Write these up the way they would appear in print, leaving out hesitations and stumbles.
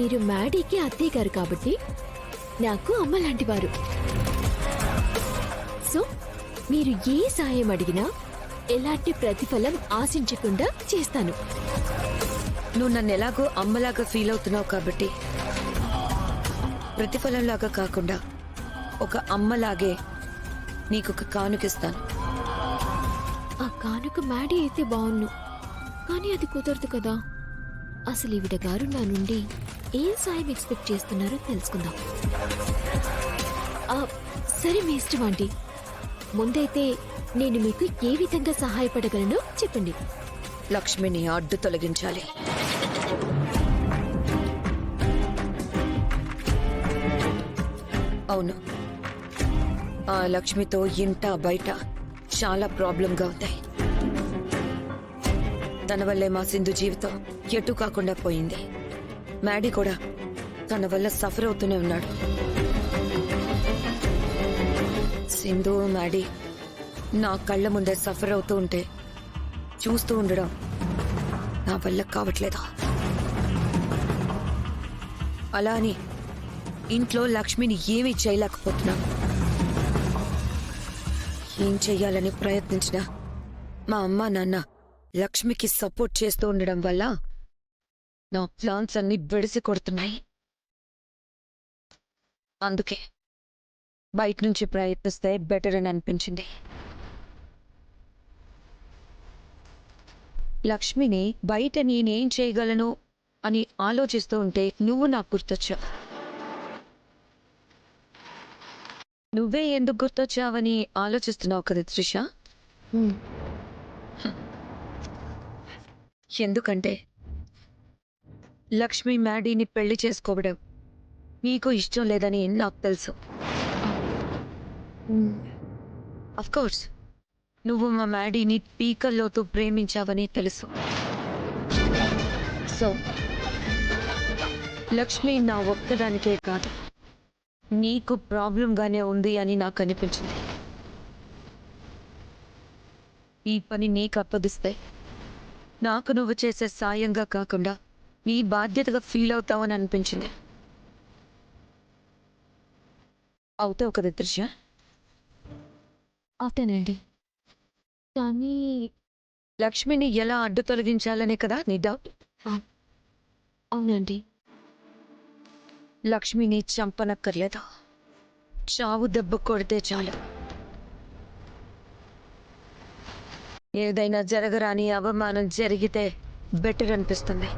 మీరు మ్యాడీకి అత్తయ్య గారు కాబట్టి నాకు అమ్మ లాంటివారు. సో మీరు ఏ సాయం అడిగినా ఎలాంటి ప్రతిఫలం ఆశించకుండా చేస్తాను. నువ్వు నన్ను ఎలాగో అమ్మలాగా ఫీల్ అవుతున్నావు కాబట్టి ప్రతిఫలంలాగా కాకుండా ఒక అమ్మలాగే నీకొక కానుకిస్తాను. ఆ కానుక మ్యాడీ అయితే బాగున్ను, కానీ అది కుదరదు కదా. అసలు ఈవిడ గారు నా నుండి ఏం సాయం ఎక్స్పెక్ట్ చేస్తున్నారో తెలుసుకుందాం. సరే మీ ఇష్టం ఆంటీ. ముందైతే నేను మీకు ఏ విధంగా సహాయపడగలనో చెప్పండి. లక్ష్మిని అడ్డు తొలగించాలి. అవును, ఆ లక్ష్మితో ఇంట బయట చాలా ప్రాబ్లంగా ఉంది. తన వల్లే మా సింధు జీవితం ఎటు కాకుండా పోయింది. మ్యాడీ కూడా తన వల్ల సఫర్ అవుతూనే ఉన్నాడు. సింధు మ్యాడీ నా కళ్ళ ముందే సఫర్ అవుతూ ఉంటే చూస్తూ ఉండడం నా వల్ల కావట్లేదు. అలా అని ఇంట్లో లక్ష్మిని ఏమీ చేయలేకపోతున్నా. ఏం చెయ్యాలని ప్రయత్నించినా మా అమ్మ నాన్న లక్ష్మికి సపోర్ట్ చేస్తూ ఉండడం వల్ల నా ప్లాన్స్ అన్ని బెడిసి కొడుతున్నాయి. అందుకే బయట నుంచి ప్రయత్నిస్తే బెటర్ అని అనిపించింది. లక్ష్మిని బయట నేనేం చేయగలను అని ఆలోచిస్తూ ఉంటే నువ్వు నాకు గుర్తొచ్చావు. నువ్వే ఎందుకు గుర్తొచ్చావని ఆలోచిస్తున్నావు కదా త్రిష? ఎందుకంటే లక్ష్మి మ్యాడీని పెళ్లి చేసుకోవడం నీకు ఇష్టం లేదని నాకు తెలుసు. అఫ్కోర్స్ నువ్వు మా మ్యాడీని పీకల్లోతూ ప్రేమించావని తెలుసు. సో లక్ష్మి నా ఒక్కదానికే కాదు, నీకు ప్రాబ్లంగానే ఉంది అని నాకు అనిపించింది. ఈ పని నీకు అప్పగిస్తే నాకు నువ్వు చేసే సాయంగా కాకుండా నీ బాధ్యతగా ఫీల్ అవుతావని అనిపించింది. అవుతావు కదా త్రిష? అవుతానండి, కానీ లక్ష్మిని ఎలా అడ్డు తొలగించాలనే కదా నీ డౌట్? అవునండి. లక్ష్మిని చంపనక్కర్లేదు, చావు దెబ్బ కొడితే చాలు. ఏదైనా జరగరాని అవమానం జరిగితే బెటర్ అనిపిస్తుంది.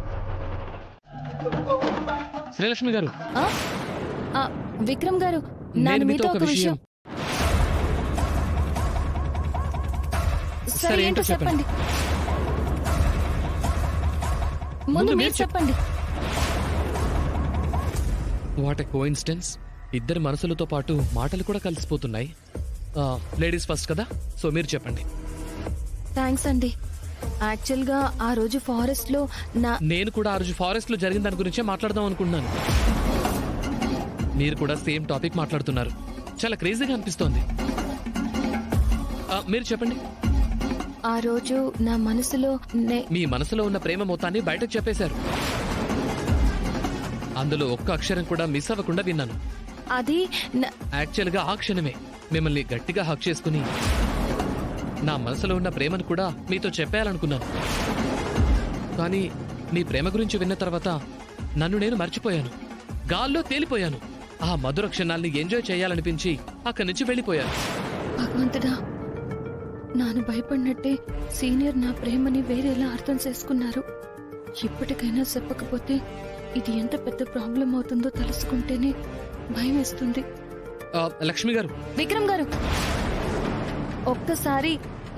శ్రీలక్ష్మి గారు, విక్రమ్ గారు, నేను మీతో ఒక విషయం. సరే ఏంటో చెప్పండి. ముందు మీరు చెప్పండి. What a coincidence. ఇద్దరి మనసులతో పాటు మాటలు కూడా కలిసిపోతున్నాయి. లేడీస్ ఫస్ట్ కదా, సో మీరు చెప్పండి. థ్యాంక్స్ అండి. యాక్చువల్గా ఆ రోజు ఫారెస్ట్ లో నేను కూడా ఆ రోజు ఫారెస్ట్ లో జరిగిన దాని గురించే మాట్లాడదాం అనుకుంటున్నాను. మీరు కూడా సేమ్ టాపిక్ మాట్లాడుతున్నారు. చాలా క్రేజీగా అనిపిస్తోంది. మీరు చెప్పండి. ఆ రోజు నా మనసులో మీ మనసులో ఉన్న ప్రేమ మొత్తాన్ని బయటకు చెప్పేశారు. అందులో ఒక్క అక్షరం కూడా మిస్ అవ్వకుండా విన్నాను. అది యాక్చువల్గా ఆ క్షణమే మిమ్మల్ని గట్టిగా హక్ చేసుకుని నా మనసులో ఉన్న ప్రేమను కూడా మీతో చెప్పేయాలనుకున్నాను. కానీ మీ ప్రేమ గురించి విన్న తర్వాత నన్ను నేను మర్చిపోయాను, గాల్లో తేలిపోయాను. ఆ మధుర క్షణాల్ని ఎంజాయ్ చేయాలనిపించి అక్కడి నుంచి వెళ్ళిపోయాను. భగవంతుడా, నాను భయపడినట్టే సీనియర్ నా ప్రేమని వేరేలా అర్థం చేసుకున్నారు. ఇప్పటికైనా చెప్పకపోతే ఇది ఎంత పెద్ద ప్రాబ్లం అవుతుందో తెలుసుకుంటేనే భయం వేస్తుంది. లక్ష్మి గారు, విక్రమ్ గారు, ఒక్కసారి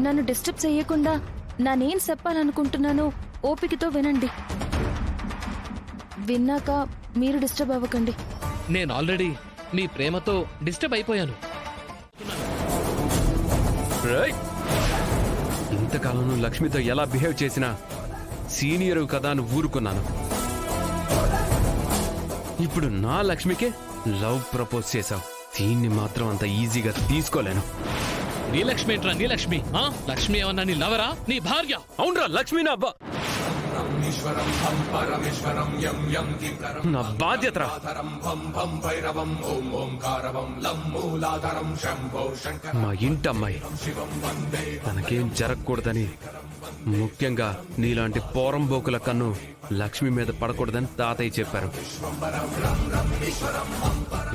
నన్ను డిస్టర్బ్ చేయకుండా నానేం చెప్పాలనుకుంటున్నానో ఓపికతో వినండి. విన్నాక మీరు డిస్టర్బ్ అవ్వకండి. నేను ఆల్రెడీ మీ ప్రేమతో డిస్టర్బ్ అయిపోయాను. ఇంతకాలం నువ్వు లక్ష్మితో ఎలా బిహేవ్ చేసినా సీనియర్ కదా అని ఊరుకున్నాను. ఇప్పుడు నా లక్ష్మికే లవ్ ప్రపోజ్ చేశావు. దీన్ని మాత్రం అంత ఈజీగా తీసుకోలేను. నీ లక్ష్మి ఏంట్రా? నీ లక్ష్మి లక్ష్మి ఏమన్నా నీ లవరా, నీ భార్య? అవునరా, లక్ష్మి నా అబ్బా. నా బాధ్యతరా. మా ఇంటమ్మాయి తనకేం జరగకూడదని, ముఖ్యంగా నీలాంటి పోరంబోకుల కన్ను లక్ష్మి మీద పడకూడదని తాతయ్య చెప్పారు.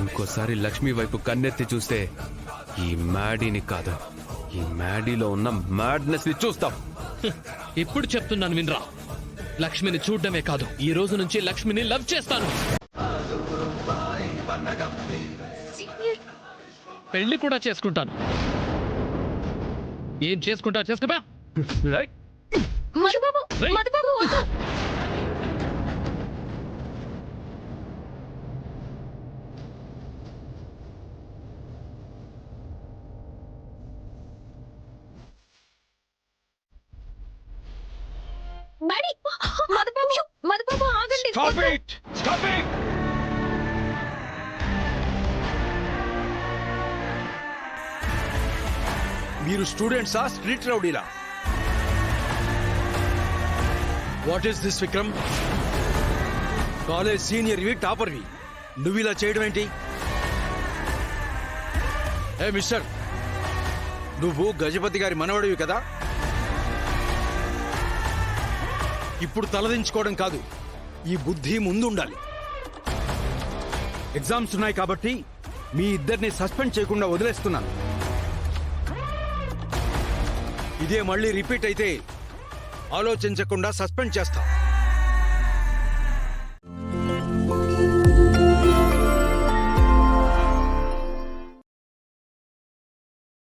ఇంకోసారి లక్ష్మి వైపు కన్నెత్తి చూస్తే ఈ మ్యాడీని కాదు, ఈ మ్యాడీలో ఉన్న మ్యాడ్నెస్ ని చూస్తాం. ఇప్పుడు చెప్తున్నాను వినరా. లక్ష్మిని చూడడమే కాదు, ఈ రోజు నుంచి లక్ష్మిని లవ్ చేస్తాను. పెళ్లి కూడా చేసుకుంటాను. ఏం చేసుకుంటా చేసుకోబా. మధుబాబు, మధుబాబు, వద్దు. డాడీ, మధుబాబు, మధుబాబు, ఆగండి. మీరు స్టూడెంట్సా, స్ట్రీట్ రౌడీలా? What is this Vikram? College సీనియర్వి, టాపర్వి, నువ్వు ఇలా చేయడం ఏంటి? ఏ మిస్టర్, నువ్వు గజపతి గారి మనవడివి కదా? ఇప్పుడు తలదించుకోవడం కాదు, ఈ బుద్ధి ముందు ఉండాలి. ఎగ్జామ్స్ ఉన్నాయి కాబట్టి మీ ఇద్దరిని సస్పెండ్ చేయకుండా వదిలేస్తున్నాను. ఇదే మళ్ళీ రిపీట్ అయితే ఆలోచించకుండా సస్పెండ్ చేస్తా.